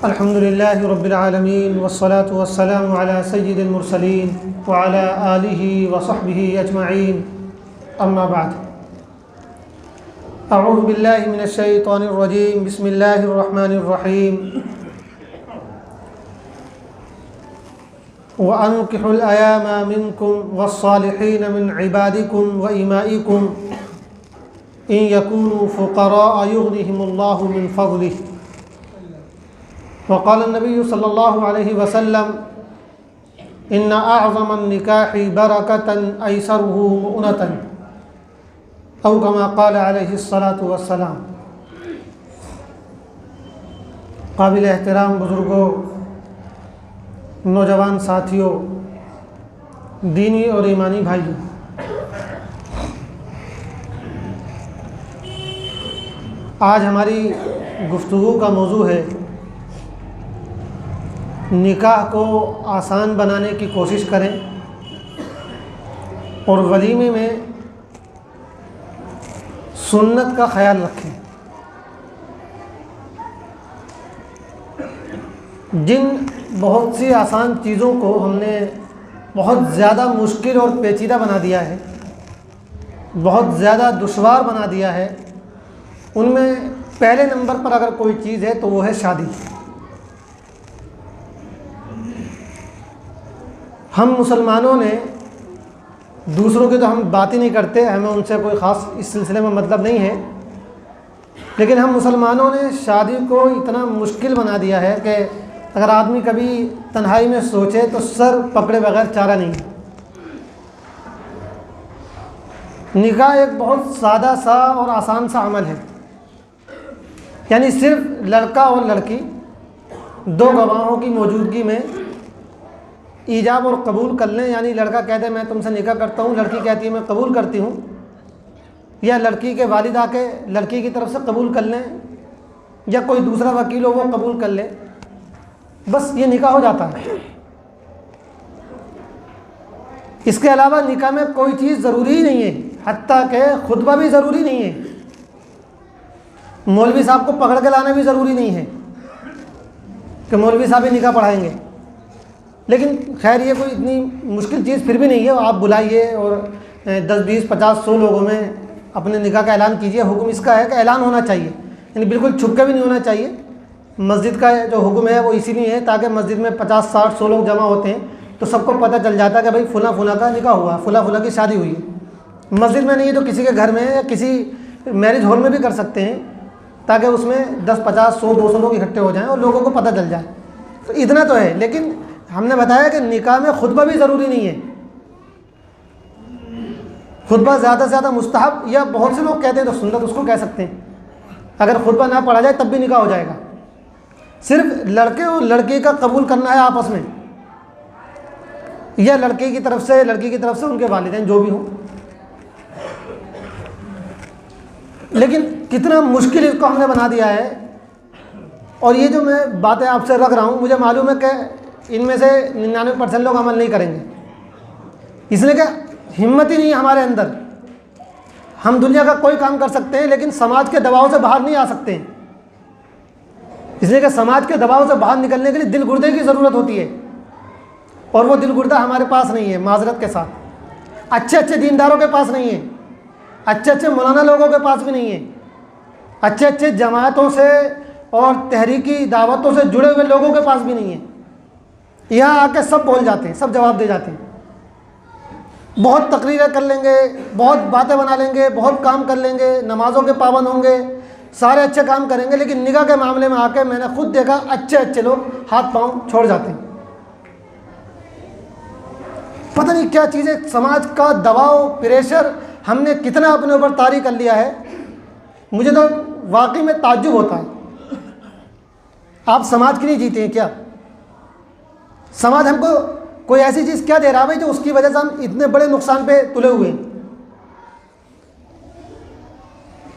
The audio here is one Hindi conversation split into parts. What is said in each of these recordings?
अल्हम्दुलिल्लाहि रब्बिल आलमीन वस्सलातु वस्सलामु अला सय्यिदिल मुरसलीन व अला आलिहि व सहबिहि अजमईन अम्मा बाद। अऊज़ु बिल्लाहि मिनश शैतानिर रजीम बिस्मिल्लाहिर रहमानिर रहीम। व अनकिहुल अयामा मिनकुम वस्सालिहीन मिन इबादिकुम व इमाइकुम इन यकूनु फुक़राअ युग़निहिमुल्लाहु मिन फ़ज़लिहि। वक़ाल नबी सल्लल्लाहु अलैहि वसल्लम इन्ना अअज़मन निकाहि बरकतन ऐसरुहु मुअनतन औ कमा क़ाल अलैहि सलातु वस्सलाम। काबिल एहतराम बुज़ुर्गों, नौजवान साथियों, दीनी और ईमानी भाइयों, आज हमारी गुफ्तगू का मौजू है निकाह को आसान बनाने की कोशिश करें और वलीमे में सुन्नत का ख्याल रखें। जिन बहुत सी आसान चीज़ों को हमने बहुत ज़्यादा मुश्किल और पेचीदा बना दिया है, बहुत ज़्यादा दुश्वार बना दिया है, उनमें पहले नंबर पर अगर कोई चीज़ है तो वो है शादी। हम मुसलमानों ने, दूसरों की तो हम बात ही नहीं करते, हमें उनसे कोई ख़ास इस सिलसिले में मतलब नहीं है, लेकिन हम मुसलमानों ने शादी को इतना मुश्किल बना दिया है कि अगर आदमी कभी तन्हाई में सोचे तो सर पकड़े बगैर चारा नहीं है। निकाह एक बहुत सादा सा और आसान सा अमल है, यानी सिर्फ लड़का और लड़की दो गवाहों की मौजूदगी में ईजाब और कबूल कर लें, यानी लड़का कहते हैं मैं तुमसे निकाह करता हूँ, लड़की कहती है मैं कबूल करती हूँ, या लड़की के वालिद आके लड़की की तरफ से कबूल कर लें, या कोई दूसरा वकील हो वो कबूल कर ले, बस ये निकाह हो जाता है। इसके अलावा निकाह में कोई चीज़ ज़रूरी ही नहीं है, हत्ता के खुतबा भी ज़रूरी नहीं है, मौलवी साहब को पकड़ के लाना भी ज़रूरी नहीं है कि मौलवी साहब ही निकाह पढ़ाएंगे। लेकिन खैर ये कोई इतनी मुश्किल चीज़ फिर भी नहीं है। आप बुलाइए और 10, 20, 50, 100 लोगों में अपने निकाह का ऐलान कीजिए। हुक्म इसका है कि ऐलान होना चाहिए, यानी बिल्कुल छुप के भी नहीं होना चाहिए। मस्जिद का जो हुक्म है वो इसीलिए है ताकि मस्जिद में 50, 60, 100 लोग जमा होते हैं तो सबको पता चल जाता है कि भाई फुला का निकाह हुआ, फुला की शादी हुई है। मस्जिद में नहीं है तो किसी के घर में या किसी मैरिज हॉल में भी कर सकते हैं, ताकि उसमें 10, 50, 100, 200 लोग इकट्ठे हो जाएँ और लोगों को पता चल जाए। तो इतना तो है, लेकिन हमने बताया कि निकाह में खुतबा भी ज़रूरी नहीं है। खुतबा ज़्यादा से ज़्यादा मुस्तहब, या बहुत से लोग कहते हैं तो सुन्नत उसको कह सकते हैं। अगर खुतबा ना पढ़ा जाए तब भी निकाह हो जाएगा। सिर्फ लड़के और लड़की का कबूल करना है आपस में, या लड़की की तरफ से उनके वालिदैन जो भी हो। लेकिन कितना मुश्किल इसको हमने बना दिया है। और ये जो मैं बातें आपसे रख रहा हूँ, मुझे मालूम है कि इनमें से 99% लोग अमल नहीं करेंगे, इसलिए कि हिम्मत ही नहीं है हमारे अंदर। हम दुनिया का कोई काम कर सकते हैं लेकिन समाज के दबाव से बाहर नहीं आ सकते हैं, इसलिए कि समाज के दबाव से बाहर निकलने के लिए दिल गुर्दे की ज़रूरत होती है, और वो दिल गुर्दा हमारे पास नहीं है। माजरत के साथ अच्छे दीनदारों के पास नहीं है, अच्छे मौलाना लोगों के पास भी नहीं है, अच्छे जमातों से और तहरीकी दावतों से जुड़े हुए लोगों के पास भी नहीं है। यहाँ आके सब बोल जाते हैं, सब जवाब दे जाते हैं, बहुत तकरीरें कर लेंगे, बहुत बातें बना लेंगे, बहुत काम कर लेंगे, नमाज़ों के पाबंद होंगे, सारे अच्छे काम करेंगे, लेकिन निकाह के मामले में आके मैंने खुद देखा अच्छे लोग हाथ पांव छोड़ जाते हैं। पता नहीं क्या चीज़ है, समाज का दबाव, प्रेशर हमने कितना अपने ऊपर तारी कर लिया है। मुझे तो वाकई में ताज्जुब होता है। आप समाज के लिए जीते हैं क्या? समाज हमको कोई ऐसी चीज़ क्या दे रहा है भाई जो उसकी वजह से हम इतने बड़े नुकसान पे तुले हुए हैं।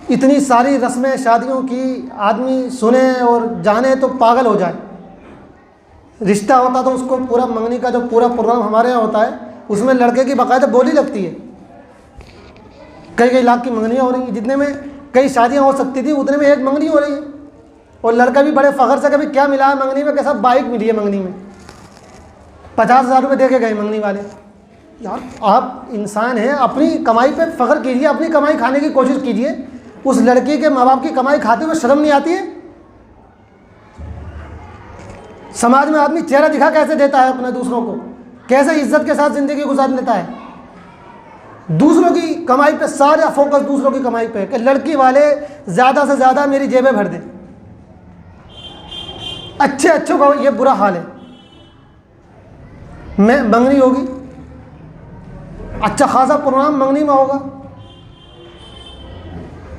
इतनी सारी रस्में शादियों की आदमी सुने और जाने तो पागल हो जाए। रिश्ता होता तो उसको पूरा मंगनी का जो पूरा प्रोग्राम हमारे यहाँ होता है उसमें लड़के की बाकायदा बोली लगती है। कई लाख की मंगनियाँ हो रही हैं, जितने में कई शादियाँ हो सकती थी उतने में एक मंगनी हो रही है। और लड़का भी बड़े फ़ख्र से कभी क्या मिला है मंगनी में, कैसा बाइक मिली है मंगनी में, 50,000 रुपये दे के गए मंगनी वाले। यार आप इंसान हैं, अपनी कमाई पे फ़ख्र कीजिए, अपनी कमाई खाने की कोशिश कीजिए। उस लड़की के माँ बाप की कमाई खाते हुए शर्म नहीं आती है? समाज में आदमी चेहरा दिखा कैसे देता है अपने दूसरों को, कैसे इज्जत के साथ ज़िंदगी गुजार लेता है। दूसरों की कमाई पे सारा फोकस दूसरों की कमाई पे, कि लड़की वाले ज़्यादा से ज़्यादा मेरी जेबें भर दें। अच्छों का ये बुरा हाल है। मैं मंगनी होगी, अच्छा खासा प्रोग्राम मंगनी में होगा,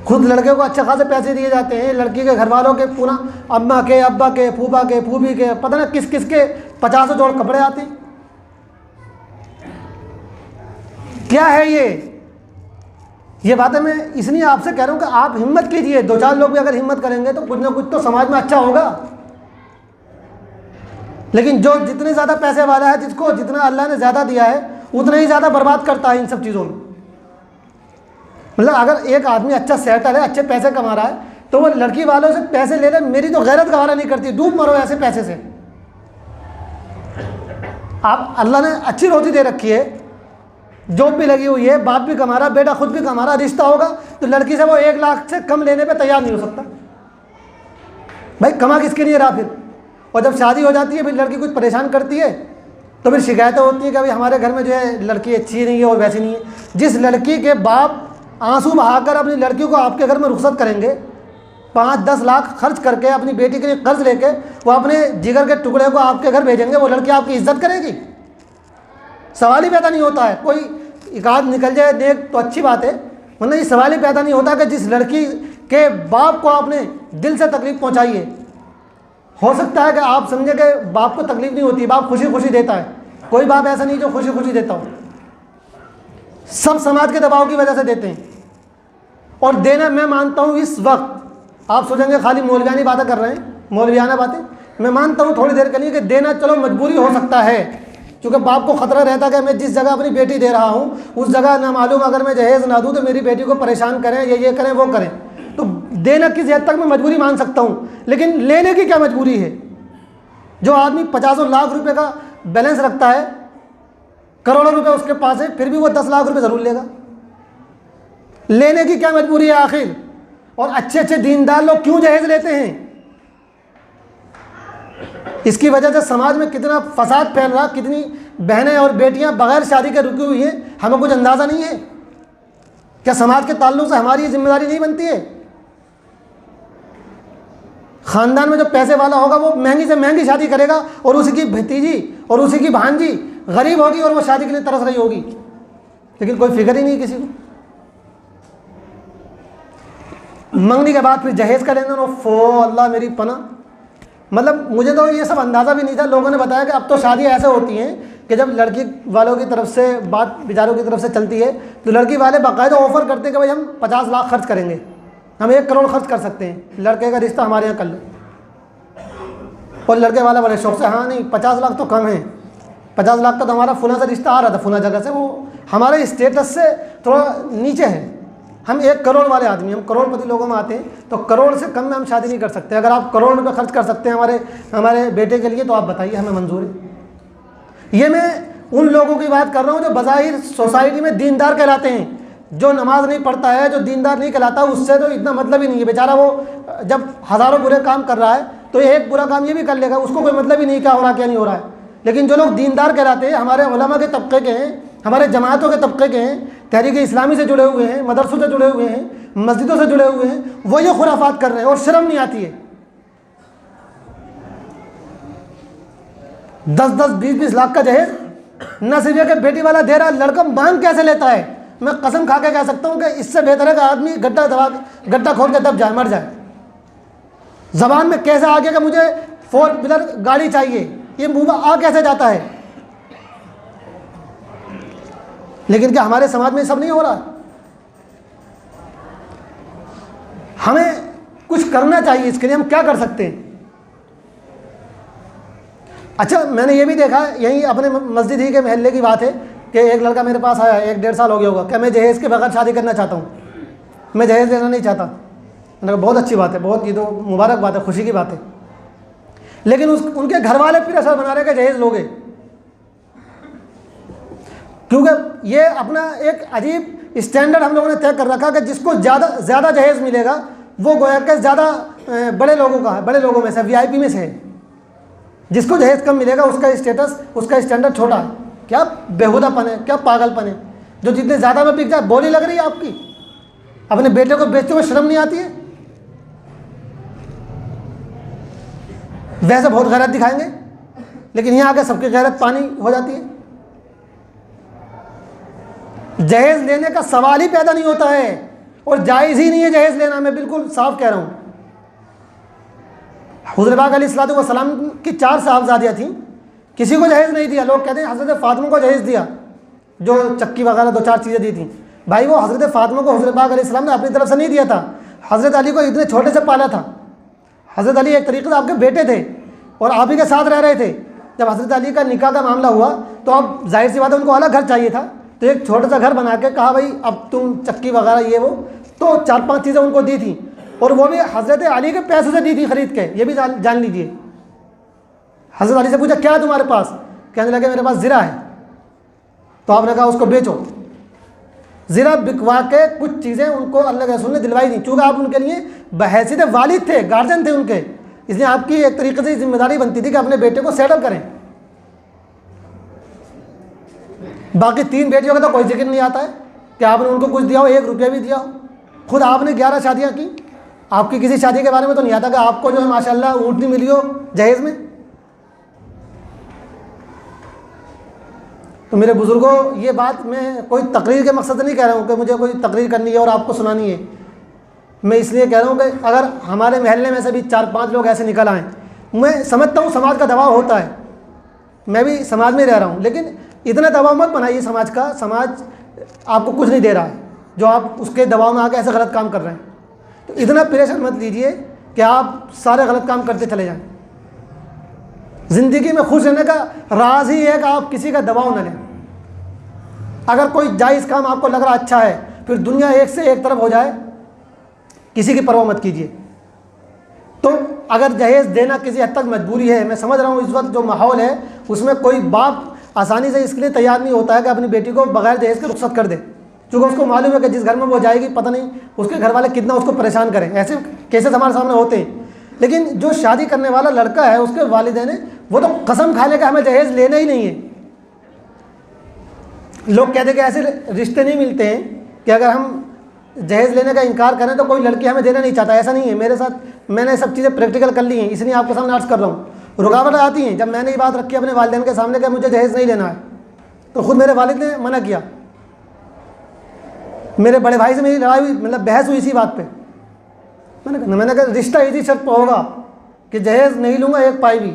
खुद लड़के को अच्छे खासे पैसे दिए जाते हैं, लड़की के घर वालों के पूरा अम्मा के, अब्बा के, फूफा के, फूफी के, पता ना किस किस के 50 जोड़ कपड़े आते हैं। क्या है ये बातें मैं इसलिए आपसे कह रहा हूं कि आप हिम्मत कीजिए। 2-4 लोग भी अगर हिम्मत करेंगे तो कुछ ना कुछ तो समाज में अच्छा होगा। लेकिन जो जितने ज़्यादा पैसे वाला है, जिसको जितना अल्लाह ने ज़्यादा दिया है, उतना ही ज़्यादा बर्बाद करता है इन सब चीज़ों में। मतलब अगर एक आदमी अच्छा सेटल है, अच्छे पैसे कमा रहा है, तो वो लड़की वालों से पैसे ले ले, मेरी तो गैरत गवारा नहीं करती, डूब मरो ऐसे पैसे से। आप अल्लाह ने अच्छी रोटी दे रखी है, जॉब भी लगी हुई है, बाप भी कमा रहा, बेटा खुद भी कमा रहा, रिश्ता होगा तो लड़की से वो 1 लाख से कम लेने पे तैयार नहीं हो सकता। भाई कमा किसके लिए रहा फिर? और जब शादी हो जाती है फिर लड़की कुछ परेशान करती है तो फिर शिकायतें होती हैं कि भाई हमारे घर में जो है लड़की अच्छी नहीं है और वैसी नहीं है। जिस लड़की के बाप आंसू बहाकर अपनी लड़की को आपके घर में रुखसत करेंगे, 5-10 लाख खर्च करके अपनी बेटी के लिए कर्ज लेके वो अपने जिगर के टुकड़े को आपके घर भेजेंगे, वो लड़की आपकी इज्जत करेगी? सवाल ही पैदा नहीं होता है। कोई एकाध निकल जाए नेक तो अच्छी बात है, वरना ये सवाल ही पैदा नहीं होता कि जिस लड़की के बाप को आपने दिल से तकलीफ पहुंचाई है। हो सकता है कि आप समझे कि बाप को तकलीफ नहीं होती, बाप खुशी खुशी देता है। कोई बाप ऐसा नहीं जो खुशी खुशी देता हो, सब समाज के दबाव की वजह से देते हैं। और देना, मैं मानता हूँ इस वक्त आप सोचेंगे खाली मौलवियानी बातें कर रहे हैं, मौलवियाना बातें, मैं मानता हूँ थोड़ी देर के लिए कि देना चलो मजबूरी हो सकता है, क्योंकि बाप को खतरा रहता है कि मैं जिस जगह अपनी बेटी दे रहा हूँ उस जगह ना मालूम अगर मैं जहेज़ ना दूँ तो मेरी बेटी को परेशान करें, ये करें वो करें। तो देना किस हद तक मैं मजबूरी मान सकता हूँ, लेकिन लेने की क्या मजबूरी है? जो आदमी 50 लाख रुपए का बैलेंस रखता है, करोड़ों रुपए उसके पास है, फिर भी वो 10 लाख रुपए ज़रूर लेगा। लेने की क्या मजबूरी है आखिर? और अच्छे अच्छे दीनदार लोग क्यों जहेज़ लेते हैं? इसकी वजह से समाज में कितना फसाद फैल रहा, कितनी बहनें और बेटियां बगैर शादी के रुकी हुई हैं, हमें कुछ अंदाज़ा नहीं है। क्या समाज के ताल्लुक से हमारी ये जिम्मेदारी नहीं बनती है? ख़ानदान में जो पैसे वाला होगा वो महंगी से महंगी शादी करेगा और उसी की भतीजी और उसी की भांजी गरीब होगी और वो शादी के लिए तरस रही होगी, लेकिन कोई फिक्र ही नहीं किसी को। मंगनी के बाद फिर जहेज़ का लेना, अल्लाह मेरी पना। मतलब मुझे तो ये सब अंदाज़ा भी नहीं था। लोगों ने बताया कि अब तो शादी ऐसे होती हैं कि जब लड़की वालों की तरफ से बात बेचारों की तरफ से चलती है तो लड़की वाले बाकायदा ऑफ़र करते हैं कि भाई हम 50 लाख खर्च करेंगे, हम 1 करोड़ खर्च कर सकते हैं, लड़के का रिश्ता हमारे यहाँ कर लो। और लड़के वाला बड़े शौक से, हाँ नहीं 50 लाख तो कम है, 50 लाख का तो हमारा फुला सा रिश्ता आ रहा था फुला जगह से, वो हमारे स्टेटस से थोड़ा नीचे है, हम 1 करोड़ वाले आदमी, हम करोड़पति लोगों में आते हैं, तो करोड़ से कम में हम शादी नहीं कर सकते। अगर आप करोड़ रुपये खर्च कर सकते हैं हमारे बेटे के लिए तो आप बताइए, हमें मंजूर है। ये मैं उन लोगों की बात कर रहा हूँ जो बज़ाहिर सोसाइटी में दीनदार कहलाते हैं। जो नमाज नहीं पढ़ता है, जो दीनदार नहीं कहलाता, उससे तो इतना मतलब ही नहीं है। बेचारा वो जब हज़ारों बुरे काम कर रहा है तो एक बुरा काम ये भी कर लेगा, उसको कोई मतलब ही नहीं क्या हो रहा क्या नहीं हो रहा है। लेकिन जो लोग दीनदार कहलाते हैं, हमारे उलमा के तबके के हैं, हमारे जमातों के तबके के हैं, तहरीक इस्लामी से जुड़े हुए हैं, मदरसों से जुड़े हुए हैं, मस्जिदों से जुड़े हुए हैं, वो ये खुराफात कर रहे हैं और शर्म नहीं आती है। 10-10, 20-20 लाख का जहेज न सिर्फ कि बेटी वाला दे रहा, लड़का मांग कैसे लेता है। मैं कसम खा के कह सकता हूँ कि इससे बेहतर है कि आदमी गड्ढा खोल के दब जाए, मर जाए। जबान में कैसे आ गया कि मुझे 4 व्हीलर गाड़ी चाहिए, ये मुंह में आ कैसे जाता है। लेकिन क्या हमारे समाज में सब नहीं हो रहा? हमें कुछ करना चाहिए, इसके लिए हम क्या कर सकते हैं? अच्छा, मैंने ये भी देखा, यही अपने मस्जिद ही के महल्ले की बात है कि एक लड़का मेरे पास आया, 1-1.5 साल हो गया होगा, क्या मैं जहेज़ के बगैर शादी करना चाहता हूँ, मैं जहेज़ लेना नहीं चाहता। मैंने कहा बहुत अच्छी बात है, बहुत, ये तो मुबारक बात है, खुशी की बात है। लेकिन उनके घर वाले प्रेशर बना रहे कि जहेज लोगे, क्योंकि ये अपना एक अजीब स्टैंडर्ड हम लोगों ने तय कर रखा कि जिसको ज़्यादा जहेज मिलेगा वो गोया के ज़्यादा बड़े लोगों का है, बड़े लोगों में से, वीआईपी में से है। जिसको जहेज कम मिलेगा उसका स्टेटस, उसका स्टैंडर्ड छोटा है। क्या बेहुदापन है, क्या पागलपन है। जो जितने ज़्यादा में बिक जाए, बोली लग रही है आपकी, अपने बेटे को बेचते हुए शर्म नहीं आती है? वैसे बहुत गैरत दिखाएंगे, लेकिन यहाँ आके सबकी गैरत पानी हो जाती है। जहेज लेने का सवाल ही पैदा नहीं होता है, और जायज़ ही नहीं है जहेज लेना। मैं बिल्कुल साफ कह रहा हूँ। हुज़ूर पाक अलैहिस्सलाम की 4 साहबजादियाँ थीं, किसी को जहेज नहीं दिया। लोग कहते हैं हज़रत फ़ातिमा को जहेज दिया, जो चक्की वगैरह 2-4 चीज़ें दी थी। भाई वो हज़रत फ़ातिमा को हुज़ूर पाक अलैहिस्सलाम ने अपनी तरफ से नहीं दिया था, हज़रत अली को इतने छोटे से पाला था। हज़रत अली एक तरीके से आपके बेटे थे और आप ही के साथ रह रहे थे। जब हज़रत अली का निकाह का मामला हुआ तो अब जाहिर सी बात है उनको अलग घर चाहिए था, तो एक छोटा सा घर बना के कहा भाई अब तुम चक्की वगैरह ये वो, तो 4-5 चीज़ें उनको दी थी, और वो भी हज़रत अली के पैसों से दी थी खरीद के। ये भी जान लीजिए। हज़रत अली से पूछा क्या तुम्हारे पास, कहने लगे मेरे पास ज़िरा है। तो आपने कहा उसको बेचो। ज़िरा बिकवा के कुछ चीज़ें उनको अल्लाह के रसूल ने दिलवाई थी, चूँकि आप उनके लिए बहैसियत वालिद थे, गार्जियन थे उनके, इसलिए आपकी एक तरीके से जिम्मेदारी बनती थी कि अपने बेटे को सेटल करें। बाकी 3 बेटियों का तो कोई जिक्र नहीं आता है कि आपने उनको कुछ दिया हो, 1 रुपया भी दिया हो। खुद आपने 11 शादियाँ की, आपकी किसी शादी के बारे में तो नहीं आता कि आपको जो है माशाल्लाह ऊँटनी मिली हो जहेज़ में। तो मेरे बुज़ुर्गों, ये बात मैं कोई तकरीर के मकसद से नहीं कह रहा हूँ कि मुझे कोई तकरीर करनी है और आपको सुनानी है। मैं इसलिए कह रहा हूँ कि अगर हमारे महल्ले में से भी 4-5 लोग ऐसे निकल आएँ, मैं समझता हूँ समाज का दबाव होता है, मैं भी समाज में रह रहा हूँ, लेकिन इतना दबाव मत बनाइए समाज का। समाज आपको कुछ नहीं दे रहा है जो आप उसके दबाव में आके ऐसे गलत काम कर रहे हैं। तो इतना प्रेशर मत लीजिए कि आप सारे गलत काम करते चले जाएं। ज़िंदगी में खुश रहने का राज ही है कि आप किसी का दबाव न लें। अगर कोई जायज़ काम आपको लग रहा अच्छा है, फिर दुनिया एक से एक तरफ हो जाए, किसी की परवाह मत कीजिए। तो अगर जहेज़ देना किसी हद तक मजबूरी है, मैं समझ रहा हूँ इस वक्त जो माहौल है उसमें कोई बाप आसानी से इसके लिए तैयार नहीं होता है कि अपनी बेटी को बगैर जहेज़ के रुखसत कर दे, क्योंकि उसको मालूम है कि जिस घर में वो जाएगी पता नहीं उसके घर वाले कितना उसको परेशान करें। ऐसे केसेस हमारे सामने होते हैं। लेकिन जो शादी करने वाला लड़का है, उसके वालिदैन ने वो तो कसम खा ले कि हमें जहेज़ लेना ही नहीं है। लोग कहते हैं कि ऐसे रिश्ते नहीं मिलते हैं कि अगर हम जहेज़ लेने का इनकार करें तो कोई लड़की हमें देना नहीं चाहता। ऐसा नहीं है, मेरे साथ मैंने सब चीज़ें प्रैक्टिकल कर ली हैं, इसलिए आपके सामने अर्ज़ कर रहा हूँ। रुकावट आती हैं। जब मैंने ये बात रखी अपने वालिदैन के सामने कि मुझे जहेज़ नहीं लेना है, तो ख़ुद मेरे वालिद ने मना किया। मेरे बड़े भाई से मेरी लड़ाई हुई, मतलब बहस हुई इसी बात पे। मैंने कहा रिश्ता इसी शर्त पर होगा कि जहेज़ नहीं लूँगा एक पाई भी,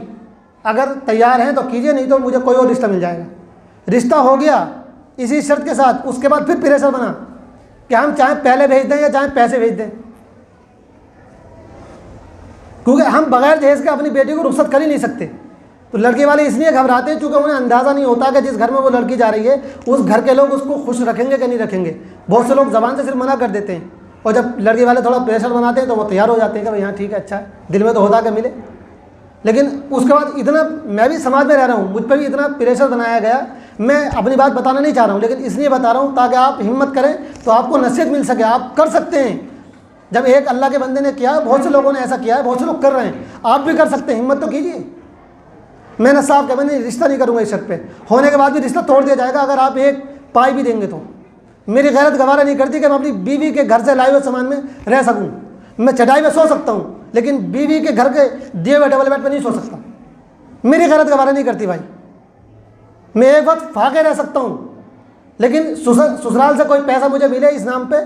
अगर तैयार हैं तो कीजिए, नहीं तो मुझे कोई और रिश्ता मिल जाएगा। रिश्ता हो गया इसी शर्त के साथ। उसके बाद फिर प्रेशर बना कि हम चाहे पहले भेज दें या चाहे पैसे भेज दें, क्योंकि हम बगैर जहेज़ के अपनी बेटी को रुखसत कर ही नहीं सकते। तो लड़के वाले इसलिए घबराते हैं क्योंकि उन्हें अंदाज़ा नहीं होता कि जिस घर में वो लड़की जा रही है उस घर के लोग उसको खुश रखेंगे कि नहीं रखेंगे। बहुत से लोग ज़बान से सिर्फ मना कर देते हैं, और जब लड़के वाले थोड़ा प्रेशर बनाते हैं तो वो तैयार हो जाते हैं कि भाई हाँ ठीक है, अच्छा है, दिल में तो होता कि मिले। लेकिन उसके बाद इतना, मैं भी समाज में रह रहा हूँ, मुझ पर भी इतना प्रेशर बनाया गया। मैं अपनी बात बताना नहीं चाह रहा हूँ, लेकिन इसलिए बता रहा हूँ ताकि आप हिम्मत करें तो आपको नसीहत मिल सके। आप कर सकते हैं। जब एक अल्लाह के बंदे ने किया, बहुत से लोगों ने ऐसा किया है, बहुत से लोग कर रहे हैं, आप भी कर सकते हैं। हिम्मत तो कीजिए। मैंने साफ कहा मैंने रिश्ता नहीं करूँगा इस शर्त पे, होने के बाद भी रिश्ता तोड़ दिया जाएगा अगर आप एक पाई भी देंगे तो। मेरी गैरत गवारा नहीं करती कि मैं अपनी बीवी के घर से लाए हुए सामान में रह सकूँ। मैं चटाई में सो सकता हूँ, लेकिन बीवी के घर के दिए हुए डबल बेड पर नहीं सो सकता। मेरी गैरत गवारा नहीं करती भाई। मैं एक वक्त फाके रह सकता हूँ, लेकिन ससुराल से कोई पैसा मुझे मिले इस नाम पे,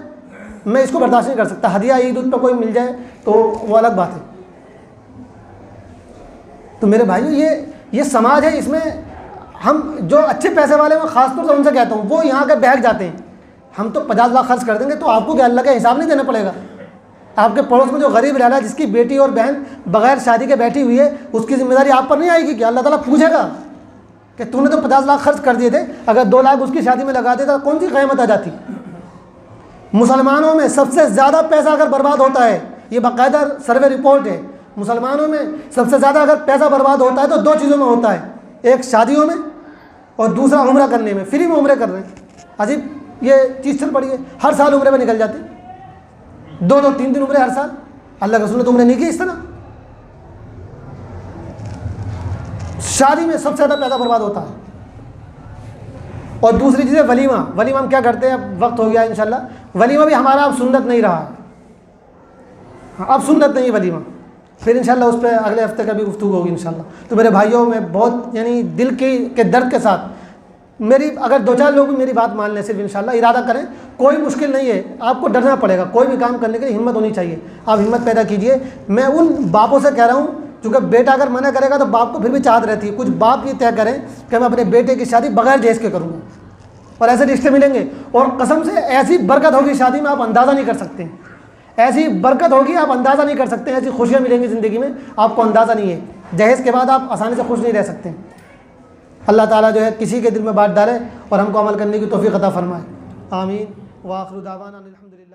मैं इसको बर्दाश्त नहीं कर सकता। हदिया ईद उद पर कोई मिल जाए तो वो अलग बात है। तो मेरे भाइयों, ये समाज है, इसमें हम जो अच्छे पैसे वाले, मैं ख़ासतौर से उनसे कहता हूँ, वो यहाँ के बहक जाते हैं। हम तो 50 लाख खर्च कर देंगे तो आपको क्या अल्लाह का हिसाब नहीं देना पड़ेगा? आपके पड़ोस में जो गरीब रह रहा है, जिसकी बेटी और बहन बगैर शादी के बैठी हुई है, उसकी जिम्मेदारी आप पर नहीं आएगी क्या? अल्लाह ताला पूछेगा कि तूने तो 50 लाख खर्च कर दिए थे, अगर 2 लाख उसकी शादी में लगा देता कौन सी क़यामत आ जाती? मुसलमानों में सबसे ज़्यादा पैसा अगर बर्बाद होता है ये बाकायदा सर्वे रिपोर्ट है। मुसलमानों में सबसे ज़्यादा अगर पैसा बर्बाद होता है तो 2 चीज़ों में होता है, एक शादियों में और दूसरा उम्रा करने में। फ्री में उम्रे कर रहे हैं, अजीब ये चीज़ चल पड़ी है। हर साल उम्रे में निकल जाते, 2-2 3 उम्रे हर साल। अल्लाह के रसूल ने तो उम्रे नहीं की इस तरह। शादी में सबसे ज़्यादा पैसा बर्बाद होता है। और दूसरी चीज़ है वलीमा। वलीमा हम क्या करते हैं, अब वक्त हो गया इंशाल्लाह, वलीमा भी हमारा अब सुन्नत नहीं रहा है। हाँ, अब सुन्नत नहीं है वलीमा। फिर इंशाल्लाह उस पर अगले हफ्ते का भी गुफ्तगू होगी इंशाल्लाह। तो मेरे भाइयों, मैं बहुत यानी दिल के दर्द के साथ, मेरी अगर 2-4 लोग भी मेरी बात मान लें, सिर्फ इंशाल्लाह इरादा करें, कोई मुश्किल नहीं है। आपको डरना पड़ेगा, कोई भी काम करने के लिए हिम्मत होनी चाहिए। आप हिम्मत पैदा कीजिए। मैं उन बापों से कह रहा हूँ, क्योंकि बेटा अगर मना करेगा तो बाप को फिर भी चाहत रहती है। कुछ बाप ये तय करें कि मैं अपने बेटे की शादी बगैर जहेज़ के करूँगा, और ऐसे रिश्ते मिलेंगे। और कसम से ऐसी बरकत होगी शादी में, आप अंदाज़ा नहीं कर सकते। ऐसी बरकत होगी, आप अंदाज़ा नहीं कर सकते। ऐसी खुशियाँ मिलेंगी ज़िंदगी में, आपको अंदाज़ा नहीं है। जहेज़ के बाद आप आसानी से खुश नहीं रह सकते। अल्लाह ताला जो है किसी के दिल में बात डाले और हमको अमल करने की तौफीक अता फरमाए। आमीन। व आखिरु दावाना अनिल हम्दुलिल्लाह।